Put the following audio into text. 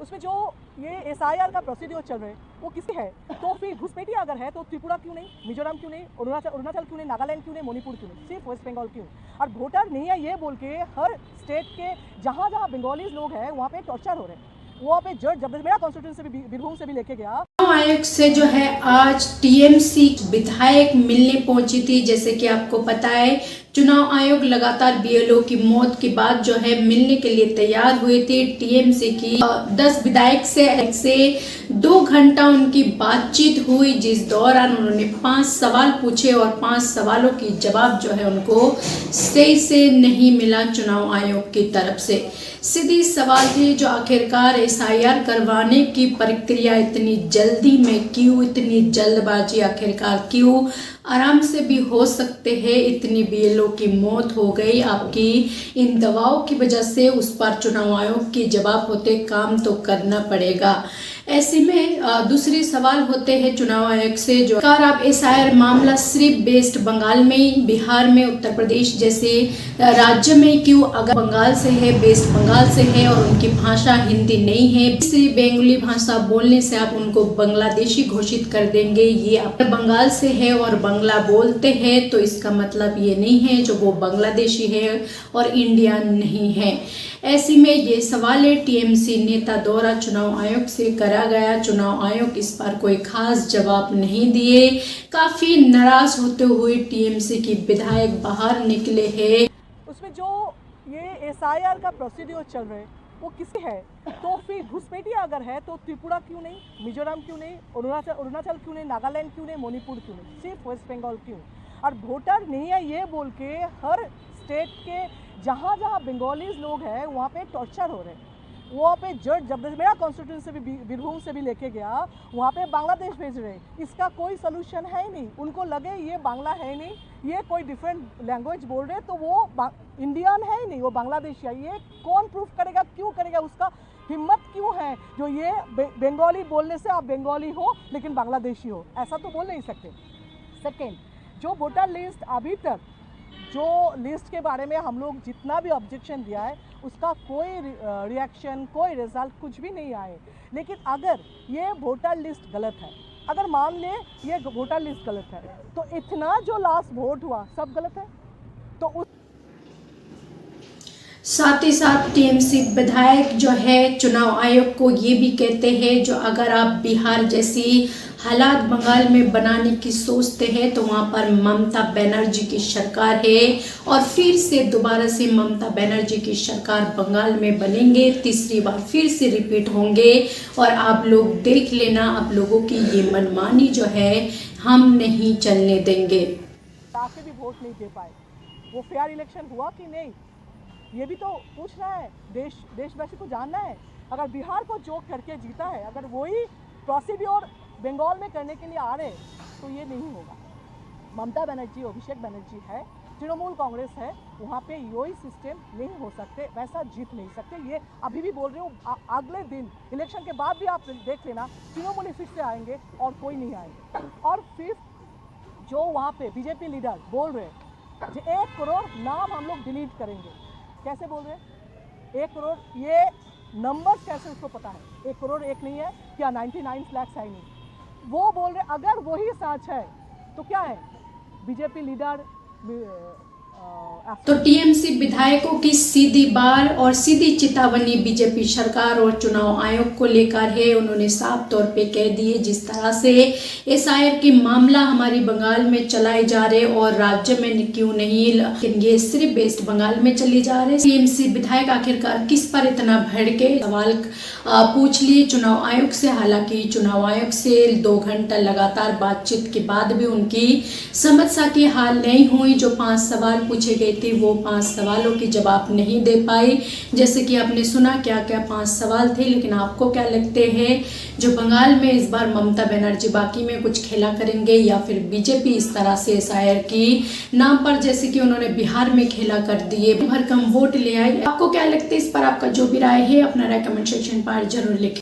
उसमें जो ये एसआईआर का प्रोसीड्योर चल रहे वो किसकी है? तो फिर घुसपैठिया अगर है तो त्रिपुरा क्यों नहीं, मिजोरम क्यों नहीं, अरुणाचल क्यों नहीं, नागालैंड क्यों नहीं, मणिपुर क्यों नहीं, सिर्फ वेस्ट बंगाल क्यों? और वोटर नहीं है ये बोल के हर स्टेट के जहाँ जहाँ बंगालीज लोग हैं वहाँ पे टॉर्चर हो रहे हैं। वहाँ पे जज जब मेरा कॉन्स्टिट्यूंसी से बीरभूम से भी लेके गया, चुनाव आयोग से जो है आज टीएमसी विधायक मिलने पहुंची थी। जैसे कि आपको पता है चुनाव आयोग लगातार बीएलओ की मौत के बाद जो है मिलने के लिए तैयार हुए थे। टीएमसी की 10 विधायक से 2 घंटा उनकी बातचीत हुई, जिस दौरान उन्होंने 5 सवाल पूछे और 5 सवालों की जवाब जो है उनको सही से नहीं मिला चुनाव आयोग की तरफ से। सीधी सवाल थी जो आखिरकार एसआईआर करवाने की प्रक्रिया इतनी जल्दी में क्यों, इतनी जल्दबाजी आखिरकार क्यों? आराम से भी हो सकते हैं, इतनी बीएलओ की मौत हो गई आपकी इन दवाओं की वजह से। उस पर चुनाव आयोग की जवाब होते काम तो करना पड़ेगा। ऐसे में दूसरी सवाल होते हैं चुनाव आयोग से जो आप एसआईआर मामला सिर्फ वेस्ट बंगाल में, बिहार में, उत्तर प्रदेश जैसे राज्य में क्यों? अगर बंगाल से है, वेस्ट बंगाल से है और उनकी भाषा हिंदी नहीं है, सिर्फ बंगाली भाषा बोलने से आप उनको बांग्लादेशी घोषित कर देंगे? ये अगर बंगाल से है और बांग्ला बोलते हैं तो इसका मतलब ये नहीं है जो वो बांग्लादेशी है और इंडियन नहीं है। ऐसे में ये सवाल है टीएमसी नेता द्वारा चुनाव आयोग से करा गया। चुनाव आयोग इस पर कोई खास जवाब नहीं दिए। काफी नाराज होते हुए टीएमसी की विधायक बाहर निकले हैं। उसमें जो ये एसआईआर का प्रोसीड्योर चल रहे वो किसकी है? तो फिर घुसपैठिया अगर है तो त्रिपुरा क्यों नहीं, मिजोरम क्यों नहीं, अरुणाचल क्यों नहीं, नागालैंड क्यों नहीं, मणिपुर क्यों नहीं, सिर्फ वेस्ट बंगाल क्यों? और वोटर नहीं है ये बोल के हर स्टेट के जहाँ जहाँ बंगालीज लोग हैं वहाँ पे टॉर्चर हो रहे हैं। वहाँ पे जज जब मेरा कॉन्स्टिट्यूंसी से भी बीरभूम से भी लेके गया वहाँ पे बांग्लादेश भेज रहे हैं। इसका कोई सोल्यूशन है ही नहीं। उनको लगे ये बांग्ला है नहीं, ये कोई डिफरेंट लैंग्वेज बोल रहे तो वो इंडियन है ही नहीं, वो बांग्लादेशी है। ये कौन प्रूफ करेगा, क्यों करेगा? उसका हिम्मत क्यों है जो ये बंगाली बोलने से आप बंगाली हो लेकिन बांग्लादेशी हो? ऐसा तो बोल नहीं सकते। सेकेंड, जो वोटर लिस्ट अभी तक जो लिस्ट के बारे में हम लोग जितना भी ऑब्जेक्शन दिया है उसका कोई रिएक्शन, कोई रिजल्ट कुछ भी नहीं आए। लेकिन अगर ये वोटर लिस्ट गलत है, अगर मान ले ये वोटर लिस्ट गलत है तो इतना जो लास्ट वोट हुआ सब गलत है। तो उस साथ ही साथ टीएमसी विधायक जो है चुनाव आयोग को ये भी कहते हैं जो अगर आप बिहार जैसी हालात बंगाल में बनाने की सोचते हैं तो वहाँ पर ममता बनर्जी की सरकार है और फिर से दोबारा से ममता बनर्जी की सरकार बंगाल में बनेंगे, तीसरी बार फिर से रिपीट होंगे और आप लोग देख लेना, आप लोगों की ये मनमानी जो है हम नहीं चलने देंगे। आके भी वोट नहीं दे पाए, वो फेयर इलेक्शन हुआ कि नहीं ये भी तो पूछना है। देशवासी को जानना है। अगर बिहार को जो करके जीता है, अगर वही प्रोसीड्योर बंगाल में करने के लिए आ रहे तो ये नहीं होगा। ममता बनर्जी, अभिषेक बनर्जी है, तृणमूल कांग्रेस है, वहाँ पे यही सिस्टम नहीं हो सकते, वैसा जीत नहीं सकते। ये अभी भी बोल रहे हो, अगले दिन इलेक्शन के बाद भी आप देख लेना तृणमूल फिर से आएंगे और कोई नहीं आएंगे। और फिर जो वहाँ पे बीजेपी लीडर बोल रहे हैं 1 करोड़ नाम हम लोग डिलीट करेंगे, कैसे बोल रहे हैं 1 करोड़? ये नंबर्स कैसे उसको पता है? 1 करोड़ एक नहीं है क्या? 99 लाख है नहीं? वो बोल रहे अगर वही सच है तो क्या है? बीजेपी लीडर तो टीएमसी विधायकों की सीधी बार और सीधी चेतावनी बीजेपी सरकार और चुनाव आयोग को लेकर है। उन्होंने साफ तौर पे कह दिए जिस तरह से एसआईआर की मामला हमारी बंगाल में चलाए जा रहे और राज्य में क्यों नहीं, लेकिन ये सिर्फ वेस्ट बंगाल में चली जा रहे। टीएमसी विधायक आखिरकार किस पर इतना भड़के? सवाल पूछ लिए चुनाव आयोग से। हालांकि चुनाव आयोग से 2 घंटा लगातार बातचीत के बाद भी उनकी समझ सा की हाल नहीं हुई। जो 5 सवाल पूछे गए थे वो 5 सवालों के जवाब नहीं दे पाई। जैसे कि आपने सुना क्या क्या 5 सवाल थे, लेकिन आपको क्या लगते हैं जो बंगाल में इस बार ममता बनर्जी बाकी में कुछ खेला करेंगे या फिर बीजेपी इस तरह से एसआईआर की नाम पर जैसे कि उन्होंने बिहार में खेला कर दिए, भरकम वोट ले आए? आपको क्या लगता है इस पर? आपका जो भी राय है अपना राय कमेंट सेक्शन पर जरूर लिखें।